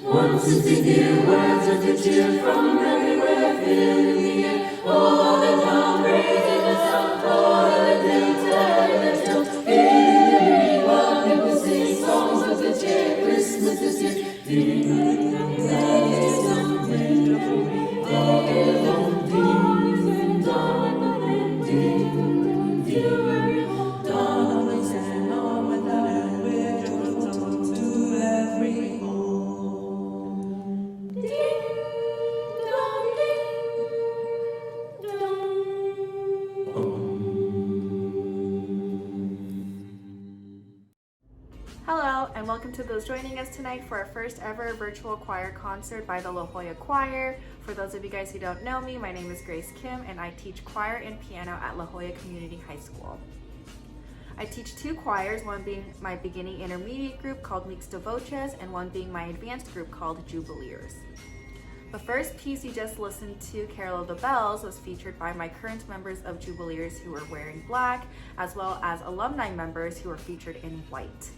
Once as we hear words of the cheer from everywhere filling the air. Oh, the town raising the sound for the little tale. Hey, while people sing songs of the cheer, Christmas is here. Ding, that is something. Hello, and welcome to those joining us tonight for our first ever virtual choir concert by the La Joya Choir. For those of you guys who don't know me, my name is Grace Kim, and I teach choir and piano at La Joya Community High School. I teach two choirs, one being my beginning intermediate group called Mixta Voces, and one being my advanced group called Jubileers. The first piece you just listened to, Carol of the Bells, was featured by my current members of Jubileers who were wearing black, as well as alumni members who were featured in white.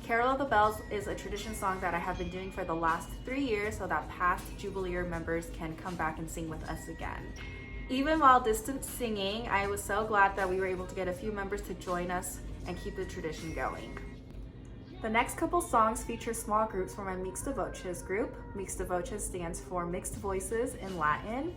Carol of the Bells is a tradition song that I have been doing for the last 3 years so that past Jubileer members can come back and sing with us again. Even while distance singing, I was so glad that we were able to get a few members to join us and keep the tradition going. The next couple songs feature small groups from my Mixta Voces group. Mixta Voces stands for Mixed Voices in Latin.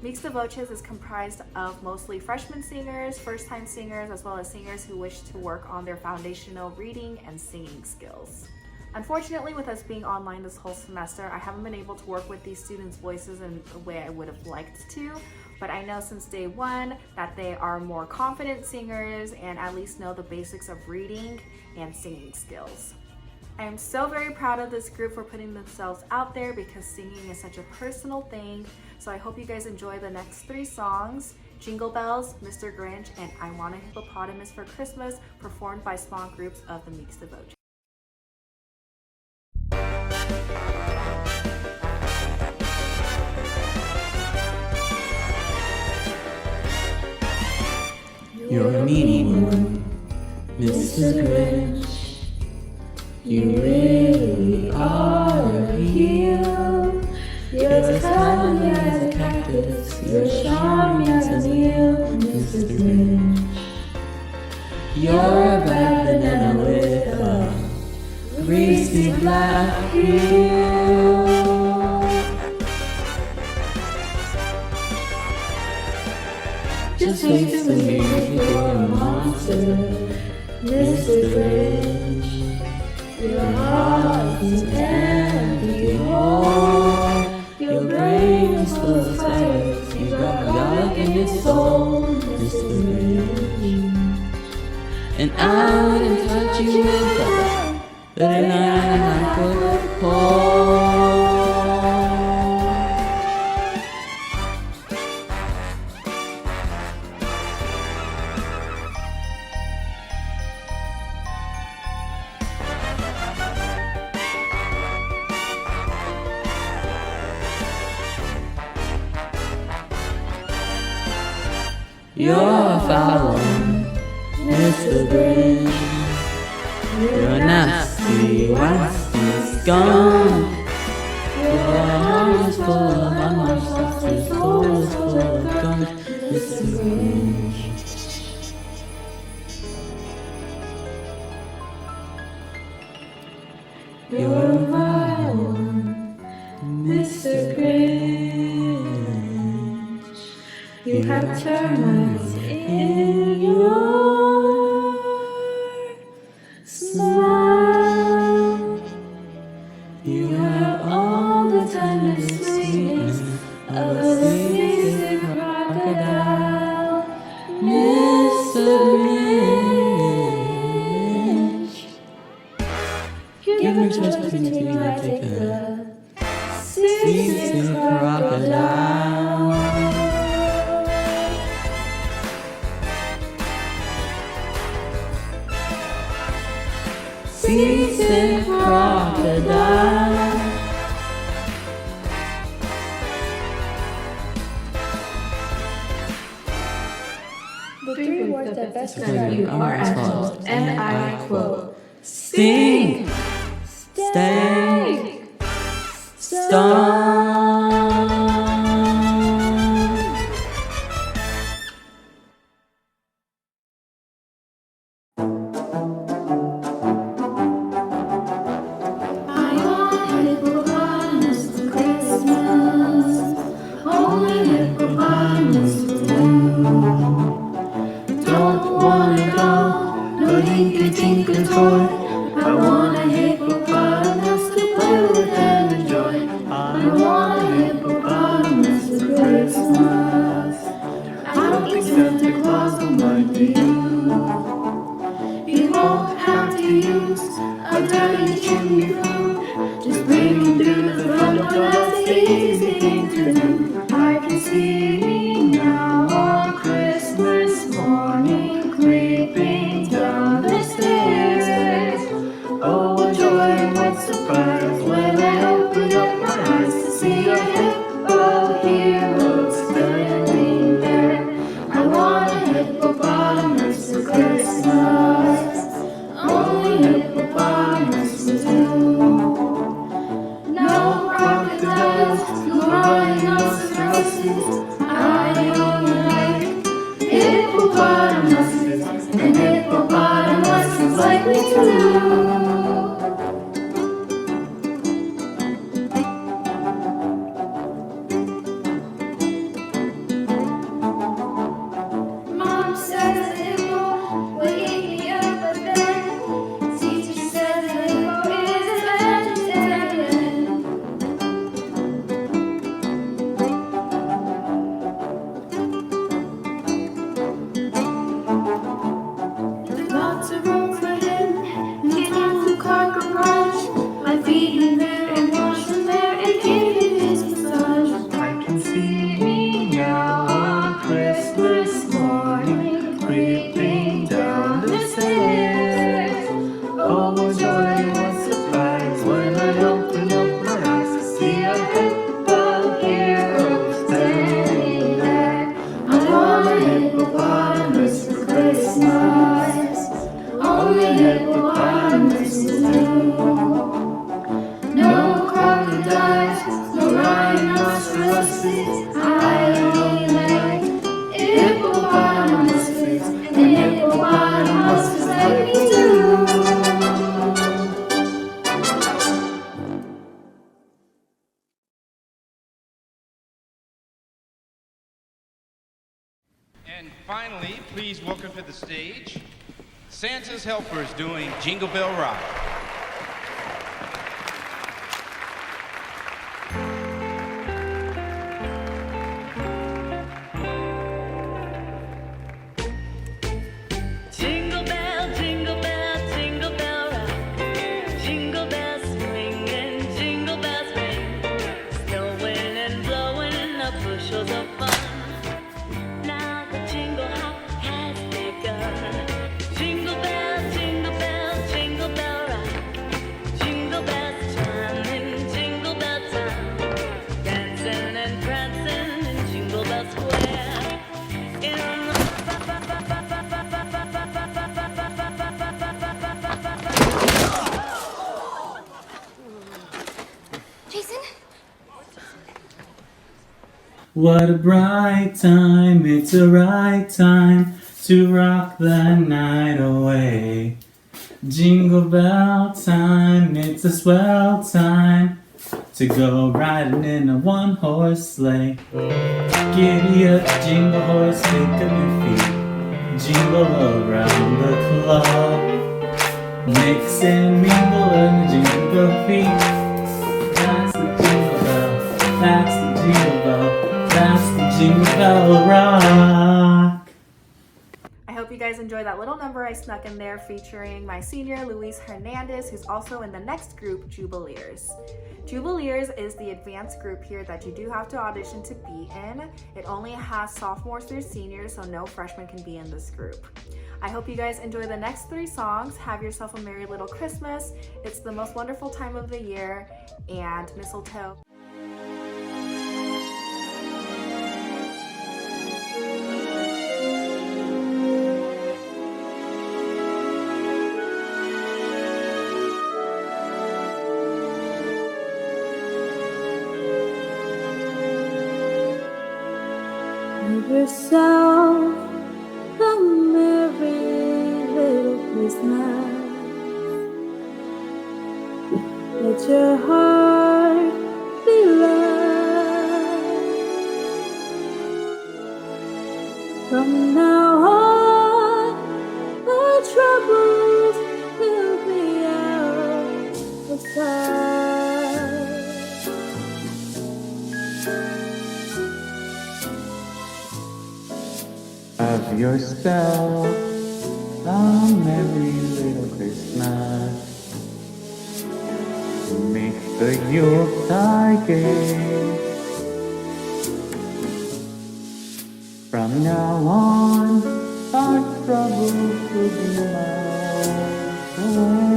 Mixta Voces is comprised of mostly freshman singers, first-time singers, as well as singers who wish to work on their foundational reading and singing skills. Unfortunately, with us being online this whole semester, I haven't been able to work with these students' voices in the way I would have liked to, but I know since day one that they are more confident singers and at least know the basics of reading and singing skills. I am so very proud of this group for putting themselves out there because singing is such a personal thing. So I hope you guys enjoy the next 3 songs, Jingle Bells, Mr. Grinch, and I Want a Hippopotamus for Christmas, performed by small groups of the Mixta Voces. You're a mean one, Mr. Grinch. You really are a heel. You're as cuddly as a cactus. You're charming as a meal, Mr. Grinch. You're a bad banana with a greasy black peel. Just wait till we meet you're a monster, Mr. Grinch. Your heart is an empty hole. Your brain is full of spiders. You got garlic in your soul, Mr. Grinch. And I wouldn't touch you with a better than I could hold. You're a foul one, Mr. Grinch. You're a nasty, nasty skunk. Your heart is full of unwashed thoughts. Your soul is full of gunk, Mr. Grinch. You're a vile one, Mr. Grinch. You have termites in your smile. You have all the tender sweetness of a seasick crocodile, Mr. Grinch. Give me trust until I take the seasick crocodile. Seasick crocodile. The 3 words that best describe you are as follows, and I quote, Stink, stank, start. I want hippopotamus for Christmas. Only hippopotamus will do. Don't want a doll, no dinky tinker toy. I want a hippopotamus to play with and enjoy. I want a hippopotamus for Christmas. I don't think Santa Claus will mind you. You won't have to use a dirty chimney flue. Just bring him through the front door, that's the easy thing to do. I can see me now on Christmas morning, creeping down the stairs. Oh, what joy and what surprise when I open up my eyes to see a hippo hero standing there. I want a hippopotamus for Christmas. Only hippopotamus will do. No crocodiles, no rhinoceroses. I only like hippopotamuses, and hippopotamuses like me too. Mom says the hippo will eat me up, but then teacher says the hippo is a vegetarian. There's lots of room for him in the little car garage. I feed him there and wash him there and give him his massage. I can see me now on Christmas morning, creeping down the stairs. Oh, what joy and what surprise when I open up my eyes to see a hippo hero standing there. I want a hippopotamus for Christmas. Only hippopotamus will do. No crocodiles, no rhinoceroses. I only like hippopotamuses, and hippopotamuses like me too. And finally, please welcome to the stage Santa's Helpers doing Jingle Bell Rock. Jingle bell, jingle bell rock. Jingle bells swing and jingle bells ring. Snowing and blowing up bushels of fun. Now the jingle hop has begun. Jingle bell, jingle bell rock. Jingle bells chiming, jingle bell time. Dancing and prancing in Jingle Bell Square. In Jason? What a bright time, it's a right time to rock the night away. Jingle bell time, it's a swell time to go riding in a one-horse sleigh. Giddy up, jingle horse, think of your feet. Jingle around the clock. Mix and mingle in the jingle feet. That's the jingle bell, that's the jingle bell, that's the jingle bell rock. I hope you guys enjoyed that little number I snuck in there featuring my senior Luis Hernandez, who's also in the next group, Jubileers. Jubileers is the advanced group here that you do have to audition to be in. It only has sophomores through seniors, so no freshmen can be in this group. I hope you guys enjoy the next 3 songs. Have yourself a merry little Christmas. It's the most wonderful time of the year, and Mistletoe. yourself a merry little Christmas. Let your heart be light. From now on, our troubles will be out of sight. Have yourself a merry little Christmas. Make the Yuletide gay. From now on, our troubles will be miles away.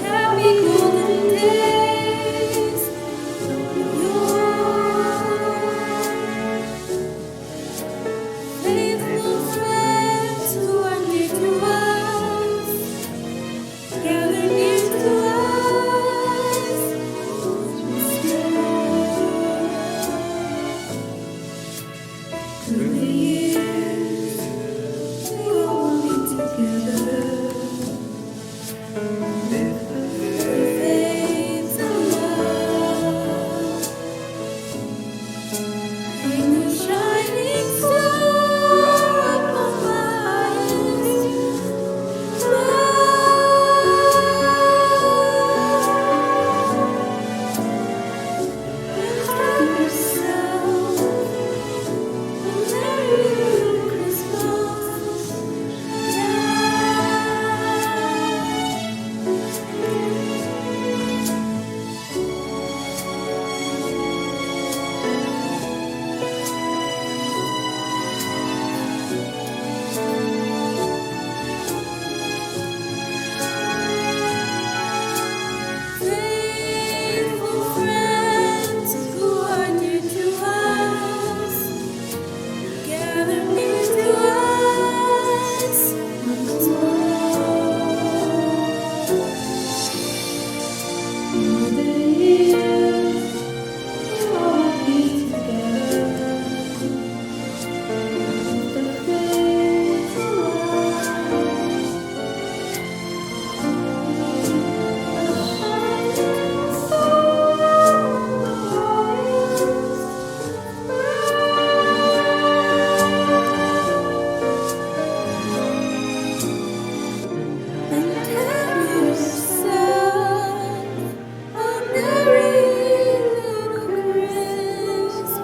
Happy golden days. Faithful friends who are near to us, gather near to us. Through the years, we all be together. Live the faith of love. Hang a shining star upon my highest cloud. Have yourself a merry little Christmas. Faithful friends who are near to us, gather near to us once more. Through the years, we'll all be together. The faith of and have yourself a merry little Christmas.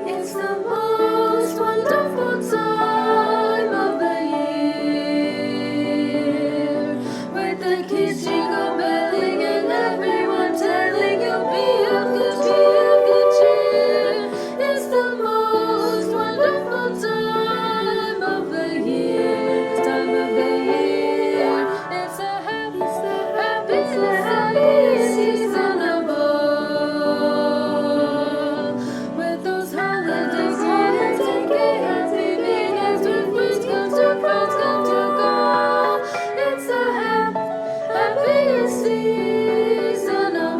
It's the most wonderful time of the year, with the kids jingle belling and everyone telling you'll be of good cheer. It's the most wonderful time of the year, time of the year. It's a happy season of all. With those holidays here, take it as it begins. When friends come to go. It's the happiest season of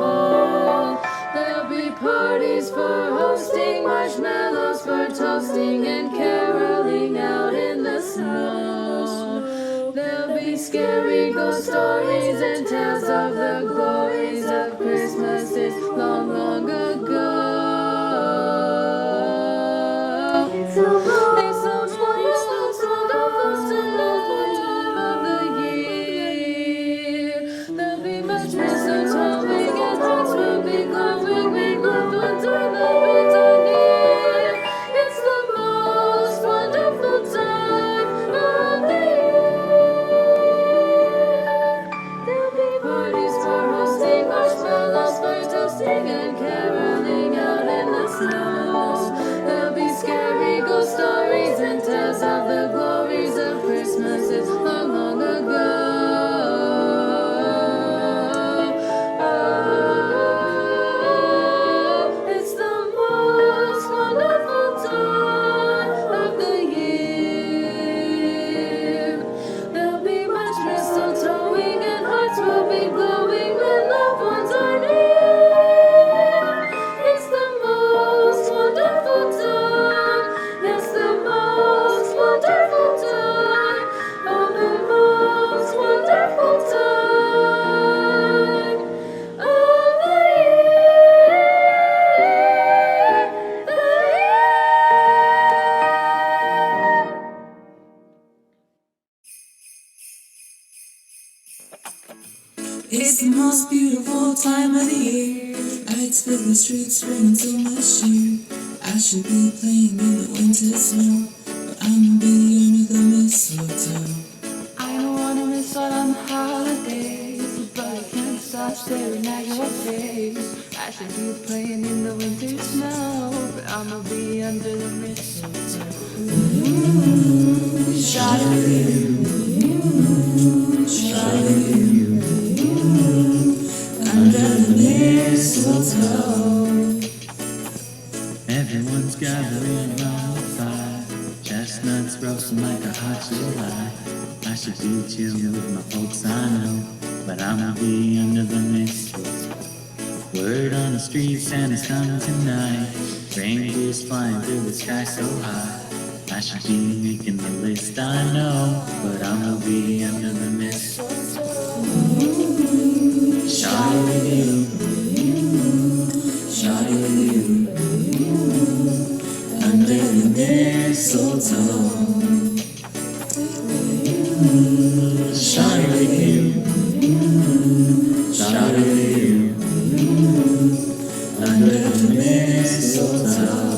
all. There'll be parties for hosting, marshmallows for toasting, and caroling out in the snow. There'll be scary ghost stories and tales of the glories of Christmases long, long ago. It's the most wonderful time of the year. There'll be much mistletoe, and hearts will be glowing when loved ones or loved ones are near. It's the most wonderful time of the year. It's the most beautiful time of the year. Lights fill the streets, bringing so much cheer. I should be playing in the winter snow, but I'ma be under the mistletoe. I don't wanna miss out on the holidays, but I can't stop staring at your face. I should be playing in the winter snow, but I'ma be under the mistletoe. Shawty-doo, shawty-doo, under the mistletoe. Everyone's gathering around the fire, chestnuts roasting like a hot July. I should be chilling with my folks, I know, but I'ma be under the mistletoe. Word on the street, Santa's coming tonight. Reindeers flying through the sky so high. I should be making the list, I know, but I'ma be under the mistletoe. Shawty-doo, shawty-doo, under the mistletoe. Shawty-doo, shawty-doo, under the mistletoe.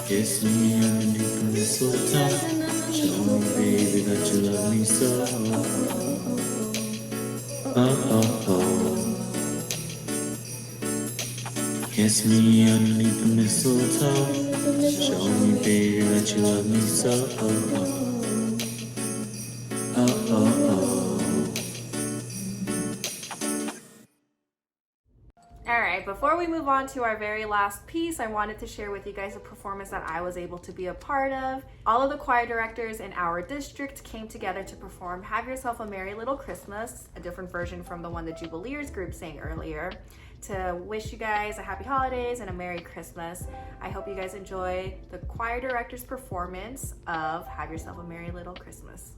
Kiss me underneath the mistletoe. Show me, baby, that you love me so. Oh, oh, oh. Kiss me underneath the mistletoe. Show me, baby, that you love me so. Oh, oh, oh. Alright, before we move on to our very last piece, I wanted to share with you guys a performance that I was able to be a part of. All of the choir directors in our district came together to perform Have Yourself a Merry Little Christmas, a different version from the one the Jubileers group sang earlier, to wish you guys a happy holidays and a Merry Christmas. I hope you guys enjoy the choir director's performance of Have Yourself a Merry Little Christmas.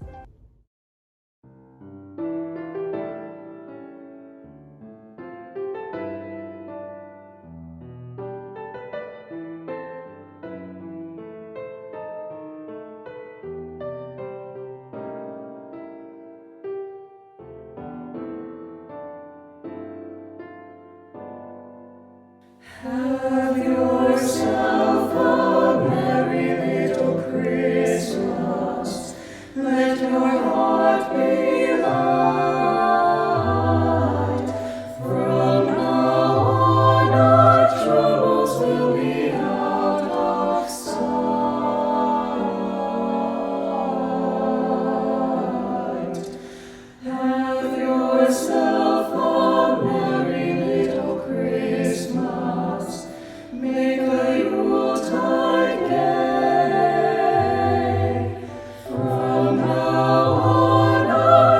Have yourself a merry little Christmas. Let your heart be light. From now on, our troubles will be out of sight. Have yourself a merry little Christmas. Make a Yuletide gay. From now on, our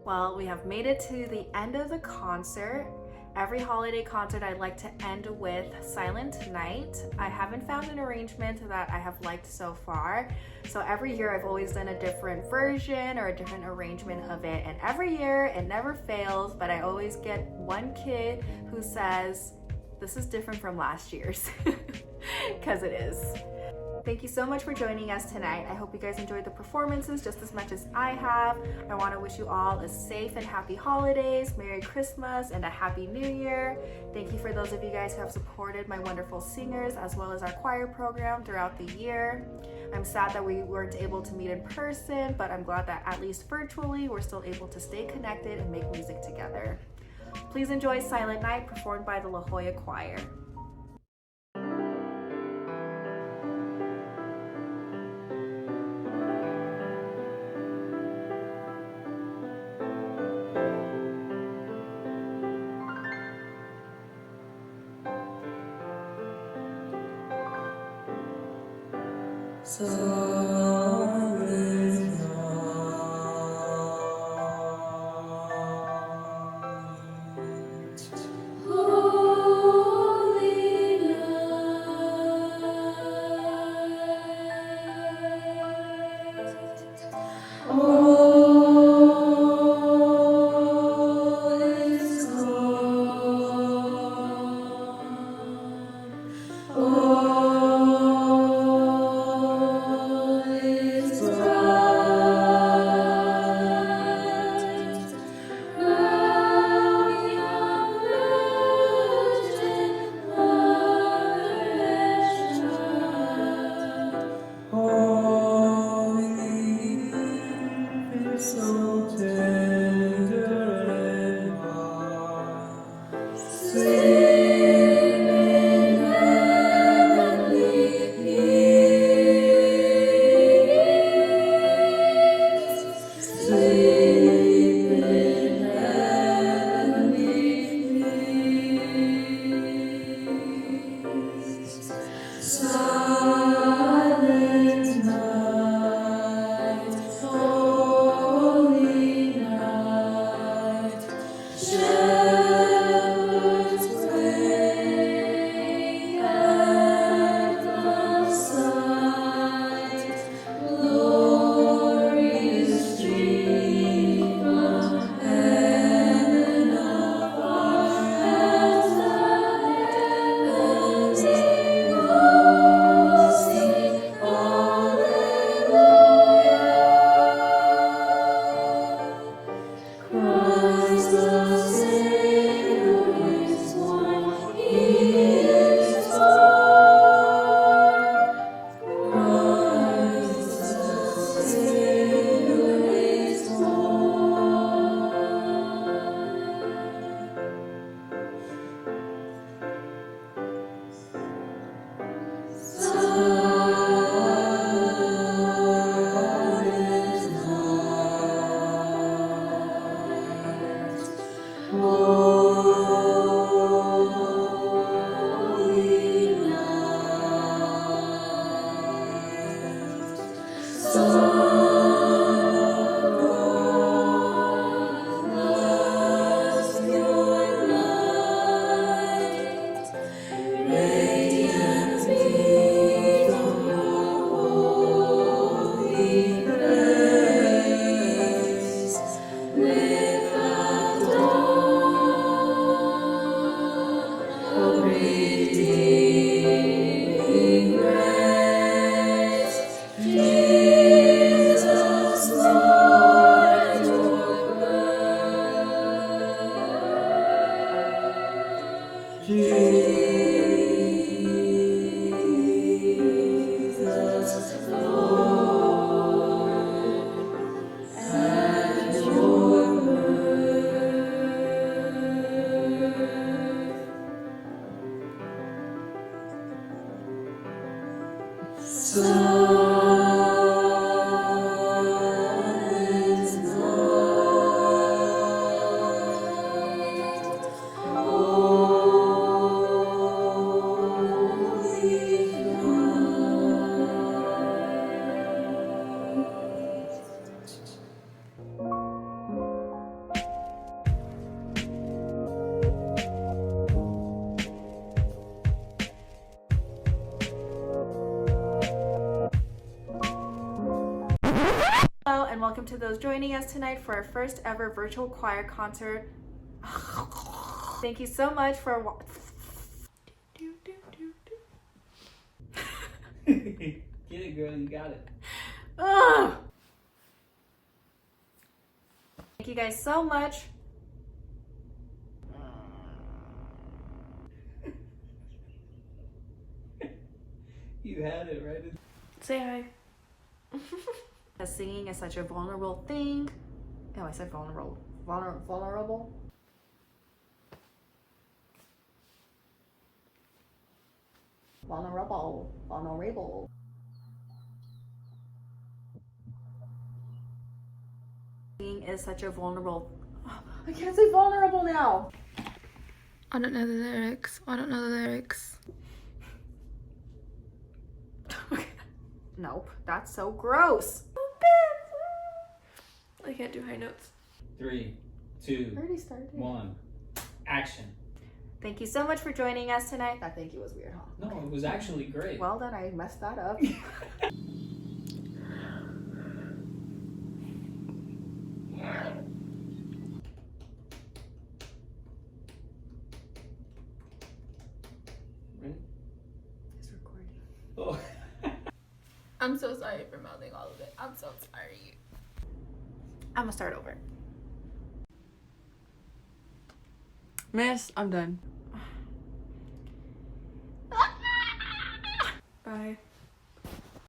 Well, we have made it to the end of the concert. Every holiday concert I like to end with Silent Night. I haven't found an arrangement that I have liked so far. So every year I've always done a different version or a different arrangement of it. And every year it never fails, but I always get one kid who says, this is different from last year's, because it is. Thank you so much for joining us tonight. I hope you guys enjoyed the performances just as much as I have. I want to wish you all a safe and happy holidays, Merry Christmas, and a Happy New Year. Thank you for those of you guys who have supported my wonderful singers as well as our choir program throughout the year. I'm sad that we weren't able to meet in person, but I'm glad that at least virtually we're still able to stay connected and make music together. Please enjoy Silent Night performed by the La Joya Choir. Oh, and welcome to those joining us tonight for our first ever virtual choir concert. Thank you so much for Get it, girl. You got it. Ugh. Thank you guys so much. You had it right. Say hi. Singing is such a vulnerable thing. Oh, I said vulnerable. Vulnerable. Vulnerable. Singing is such a vulnerable. I can't say vulnerable now. I don't know the lyrics. Nope, that's so gross. I can't do high notes. 3, 2, I already started. 1. Action. Thank you so much for joining us tonight. That thank you was weird, huh? No, it was actually great. Well, then I messed that up. Ready? It's recording. Oh. I'm so sorry for mouthing all of it. I'm so sorry. I'm gonna start over. Miss, I'm done. Bye.